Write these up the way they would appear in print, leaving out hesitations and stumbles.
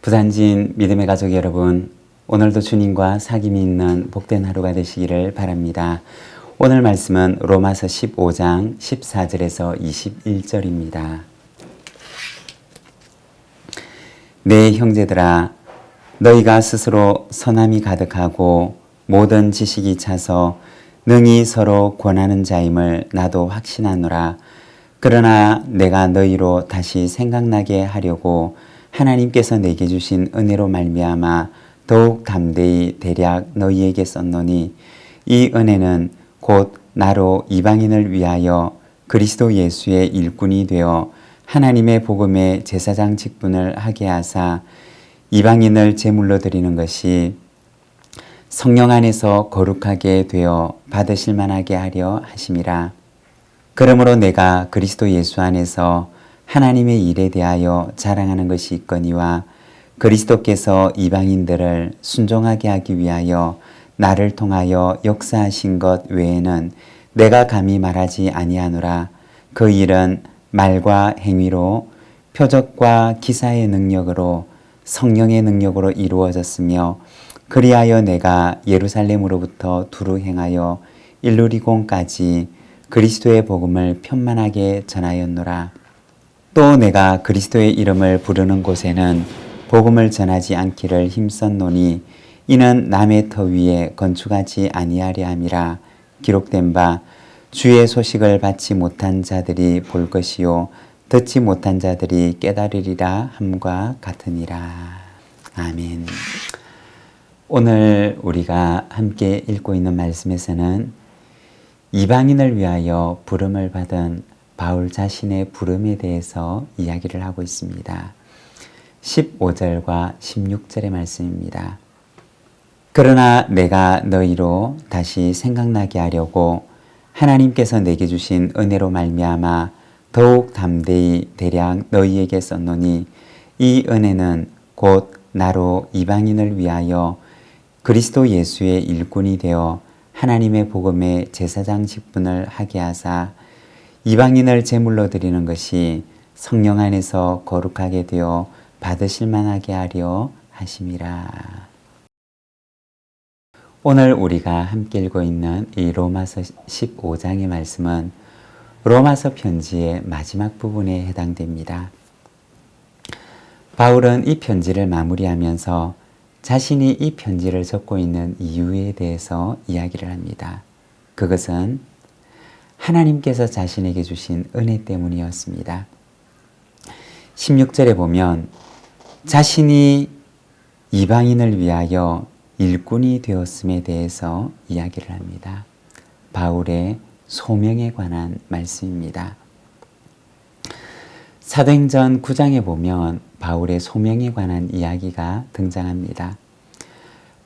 부산진 믿음의 가족 여러분, 오늘도 주님과 사귐이 있는 복된 하루가 되시기를 바랍니다. 오늘 말씀은 로마서 15장 14절에서 21절입니다. 내 형제들아, 너희가 스스로 선함이 가득하고 모든 지식이 차서 능히 서로 권하는 자임을 나도 확신하노라. 그러나 내가 너희로 다시 생각나게 하려고 하나님께서 내게 주신 은혜로 말미암아 더욱 담대히 대략 너희에게 썼노니, 이 은혜는 곧 나로 이방인을 위하여 그리스도 예수의 일꾼이 되어 하나님의 복음의 제사장 직분을 하게 하사 이방인을 제물로 드리는 것이 성령 안에서 거룩하게 되어 받으실 만하게 하려 하심이라. 그러므로 내가 그리스도 예수 안에서 하나님의 일에 대하여 자랑하는 것이 있거니와, 그리스도께서 이방인들을 순종하게 하기 위하여 나를 통하여 역사하신 것 외에는 내가 감히 말하지 아니하노라. 그 일은 말과 행위로, 표적과 기사의 능력으로, 성령의 능력으로 이루어졌으며, 그리하여 내가 예루살렘으로부터 두루 행하여 일루리곤까지 그리스도의 복음을 편만하게 전하였노라. 또 내가 그리스도의 이름을 부르는 곳에는 복음을 전하지 않기를 힘썼노니, 이는 남의 터 위에 건축하지 아니하려 함이라. 기록된 바 주의 소식을 받지 못한 자들이 볼 것이요 듣지 못한 자들이 깨달으리라 함과 같으니라. 아멘. 오늘 우리가 함께 읽고 있는 말씀에서는 이방인을 위하여 부름을 받은 바울 자신의 부름에 대해서 이야기를 하고 있습니다. 15절과 16절의 말씀입니다. 그러나 내가 너희로 다시 생각나게 하려고 하나님께서 내게 주신 은혜로 말미암아 더욱 담대히 대략 너희에게 썼노니, 이 은혜는 곧 나로 이방인을 위하여 그리스도 예수의 일꾼이 되어 하나님의 복음의 제사장 직분을 하게 하사 이방인을 제물로 드리는 것이 성령 안에서 거룩하게 되어 받으실 만하게 하려 하심이라. 오늘 우리가 함께 읽고 있는 이 로마서 15장의 말씀은 로마서 편지의 마지막 부분에 해당됩니다. 바울은 이 편지를 마무리하면서 자신이 이 편지를 적고 있는 이유에 대해서 이야기를 합니다. 그것은 하나님께서 자신에게 주신 은혜 때문이었습니다. 16절에 보면 자신이 이방인을 위하여 일꾼이 되었음에 대해서 이야기를 합니다. 바울의 소명에 관한 말씀입니다. 사도행전 9장에 보면 바울의 소명에 관한 이야기가 등장합니다.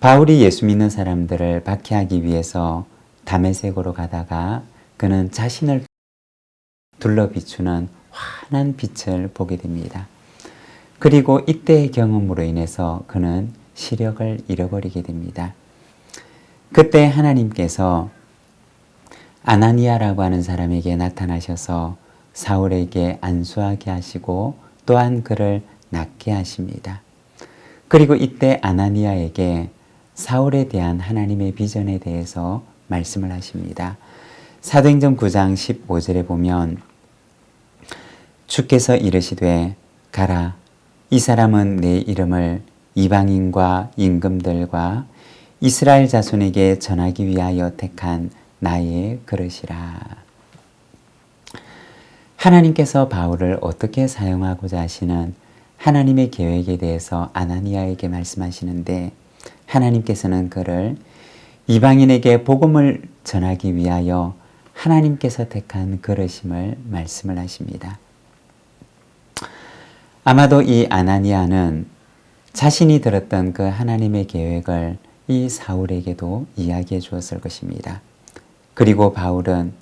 바울이 예수 믿는 사람들을 박해하기 위해서 다메섹으로 가다가 그는 자신을 둘러 비추는 환한 빛을 보게 됩니다. 그리고 이때의 경험으로 인해서 그는 시력을 잃어버리게 됩니다. 그때 하나님께서 아나니아라고 하는 사람에게 나타나셔서 사울에게 안수하게 하시고 또한 그를 낫게 하십니다. 그리고 이때 아나니아에게 사울에 대한 하나님의 비전에 대해서 말씀을 하십니다. 사도행전 9장 15절에 보면 주께서 이르시되 가라, 이 사람은 내 이름을 이방인과 임금들과 이스라엘 자손에게 전하기 위하여 택한 나의 그릇이라. 하나님께서 바울을 어떻게 사용하고자 하시는 하나님의 계획에 대해서 아나니아에게 말씀하시는데, 하나님께서는 그를 이방인에게 복음을 전하기 위하여 하나님께서 택한 그릇임을 말씀을 하십니다. 아마도 이 아나니아는 자신이 들었던 그 하나님의 계획을 이 사울에게도 이야기해 주었을 것입니다. 그리고 바울은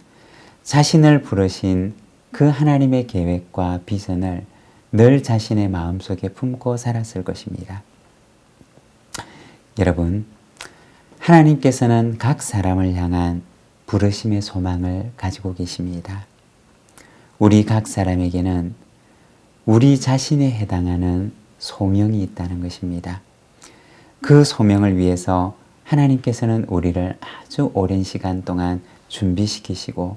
자신을 부르신 그 하나님의 계획과 비전을 늘 자신의 마음속에 품고 살았을 것입니다. 여러분, 하나님께서는 각 사람을 향한 부르심의 소망을 가지고 계십니다. 우리 각 사람에게는 우리 자신에 해당하는 소명이 있다는 것입니다. 그 소명을 위해서 하나님께서는 우리를 아주 오랜 시간 동안 준비시키시고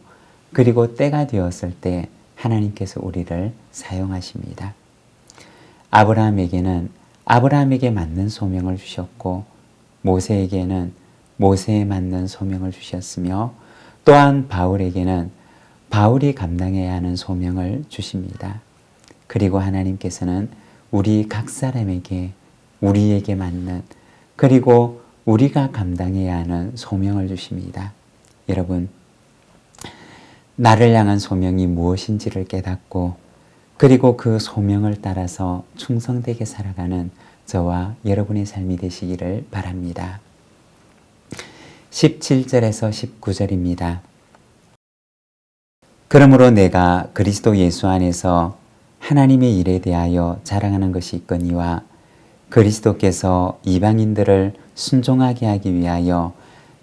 그리고 때가 되었을 때 하나님께서 우리를 사용하십니다. 아브라함에게는 아브라함에게 맞는 소명을 주셨고 모세에게는 모세에 맞는 소명을 주셨으며 또한 바울에게는 바울이 감당해야 하는 소명을 주십니다. 그리고 하나님께서는 우리 각 사람에게 우리에게 맞는 그리고 우리가 감당해야 하는 소명을 주십니다. 여러분, 나를 향한 소명이 무엇인지를 깨닫고 그리고 그 소명을 따라서 충성되게 살아가는 저와 여러분의 삶이 되시기를 바랍니다. 17절에서 19절입니다. 그러므로 내가 그리스도 예수 안에서 하나님의 일에 대하여 자랑하는 것이 있거니와 그리스도께서 이방인들을 순종하게 하기 위하여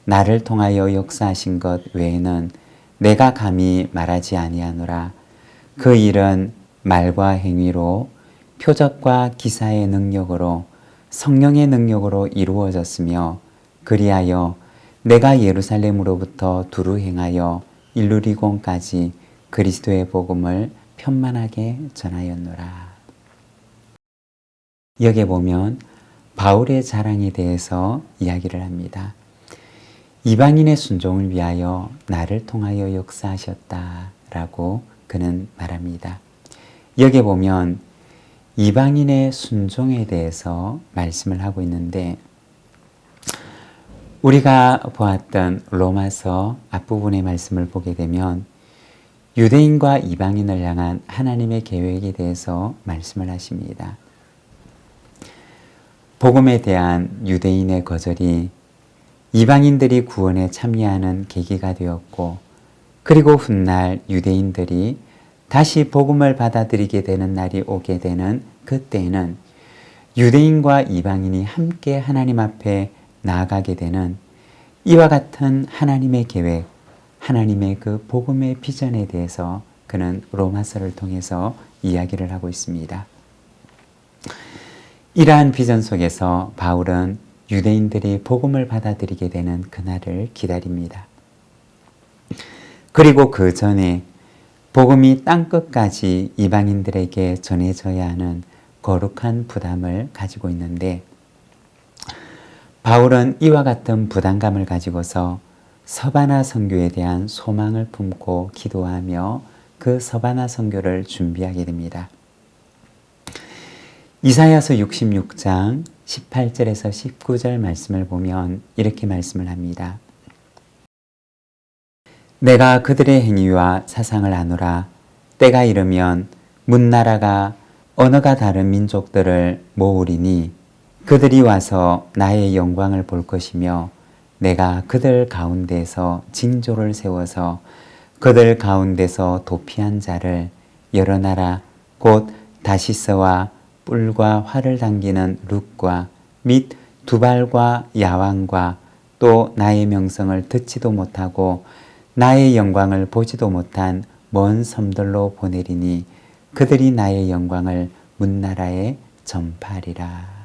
나를 통하여 역사하신 것 외에는 내가 감히 말하지 아니하노라. 그 일은 말과 행위로 표적과 기사의 능력으로 성령의 능력으로 이루어졌으며 그리하여 내가 예루살렘으로부터 두루 행하여 일루리곤까지 그리스도의 복음을 편만하게 전하였노라. 여기에 보면 바울의 자랑에 대해서 이야기를 합니다. 이방인의 순종을 위하여 나를 통하여 역사하셨다라고 그는 말합니다. 여기에 보면 이방인의 순종에 대해서 말씀을 하고 있는데 우리가 보았던 로마서 앞부분의 말씀을 보게 되면 유대인과 이방인을 향한 하나님의 계획에 대해서 말씀을 하십니다. 복음에 대한 유대인의 거절이 이방인들이 구원에 참여하는 계기가 되었고 그리고 훗날 유대인들이 다시 복음을 받아들이게 되는 날이 오게 되는 그때에는 유대인과 이방인이 함께 하나님 앞에 나아가게 되는 이와 같은 하나님의 계획, 하나님의 그 복음의 비전에 대해서 그는 로마서를 통해서 이야기를 하고 있습니다. 이러한 비전 속에서 바울은 유대인들이 복음을 받아들이게 되는 그날을 기다립니다. 그리고 그 전에 복음이 땅끝까지 이방인들에게 전해져야 하는 거룩한 부담을 가지고 있는데 바울은 이와 같은 부담감을 가지고서 서바나 선교에 대한 소망을 품고 기도하며 그 서바나 선교를 준비하게 됩니다. 이사야서 66장 18절에서 19절 말씀을 보면 이렇게 말씀을 합니다. 내가 그들의 행위와 사상을 아노라. 때가 이르면 문나라가 언어가 다른 민족들을 모으리니 그들이 와서 나의 영광을 볼 것이며 내가 그들 가운데서 징조를 세워서 그들 가운데서 도피한 자를 여러 나라 곧 다시스와 뿔과 활을 당기는 룻과 및 두발과 야왕과 또 나의 명성을 듣지도 못하고 나의 영광을 보지도 못한 먼 섬들로 보내리니 그들이 나의 영광을 문나라에 전파하리라.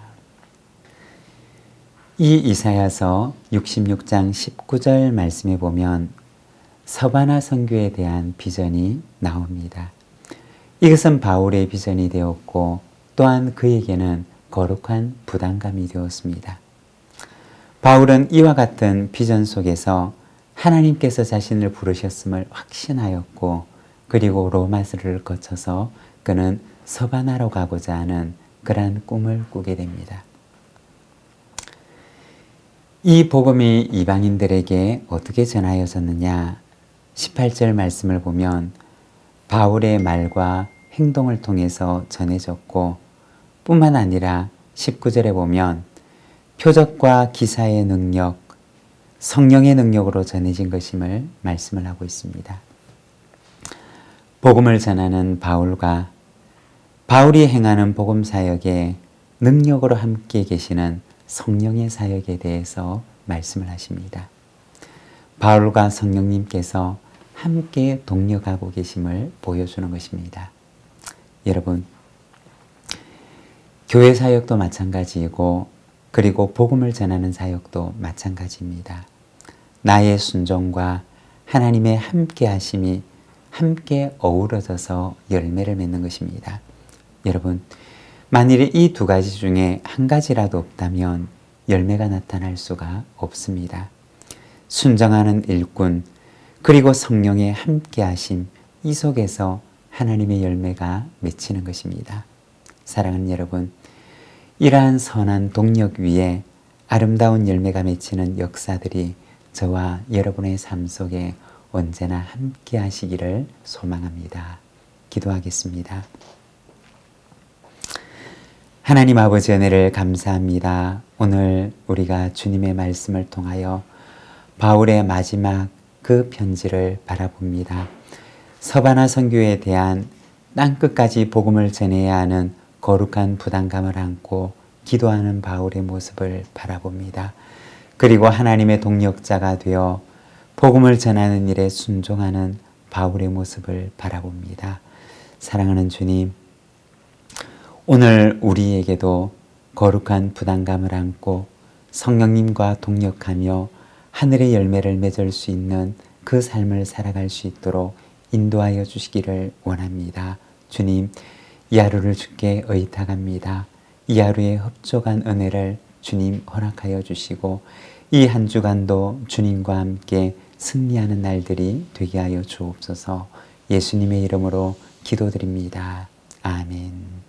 이 이사야서 66장 19절 말씀에 보면 서바나 선교에 대한 비전이 나옵니다. 이것은 바울의 비전이 되었고 또한 그에게는 거룩한 부담감이 되었습니다. 바울은 이와 같은 비전 속에서 하나님께서 자신을 부르셨음을 확신하였고 그리고 로마서를 거쳐서 그는 서바나로 가고자 하는 그러한 꿈을 꾸게 됩니다. 이 복음이 이방인들에게 어떻게 전하여졌느냐? 18절 말씀을 보면 바울의 말과 행동을 통해서 전해졌고 뿐만 아니라 19절에 보면 표적과 기사의 능력, 성령의 능력으로 전해진 것임을 말씀을 하고 있습니다. 복음을 전하는 바울과 바울이 행하는 복음 사역에 능력으로 함께 계시는 성령의 사역에 대해서 말씀을 하십니다. 바울과 성령님께서 함께 동력하고 계심을 보여주는 것입니다. 여러분, 교회 사역도 마찬가지이고 그리고 복음을 전하는 사역도 마찬가지입니다. 나의 순종과 하나님의 함께 하심이 함께 어우러져서 열매를 맺는 것입니다. 여러분, 만일에 이 두 가지 중에 한 가지라도 없다면 열매가 나타날 수가 없습니다. 순종하는 일꾼, 그리고 성령의 함께 하심, 이 속에서 하나님의 열매가 맺히는 것입니다. 사랑하는 여러분, 이러한 선한 동력 위에 아름다운 열매가 맺히는 역사들이 저와 여러분의 삶 속에 언제나 함께 하시기를 소망합니다. 기도하겠습니다. 하나님 아버지 은혜를 감사합니다. 오늘 우리가 주님의 말씀을 통하여 바울의 마지막 그 편지를 바라봅니다. 서바나 선교에 대한 땅끝까지 복음을 전해야 하는 거룩한 부담감을 안고 기도하는 바울의 모습을 바라봅니다. 그리고 하나님의 동력자가 되어 복음을 전하는 일에 순종하는 바울의 모습을 바라봅니다. 사랑하는 주님, 오늘 우리에게도 거룩한 부담감을 안고 성령님과 동력하며 하늘의 열매를 맺을 수 있는 그 삶을 살아갈 수 있도록 인도하여 주시기를 원합니다. 주님, 이 하루를 주께 의탁합니다. 이 하루에 흡족한 은혜를 주님 허락하여 주시고 이 한 주간도 주님과 함께 승리하는 날들이 되게 하여 주옵소서. 예수님의 이름으로 기도드립니다. 아멘.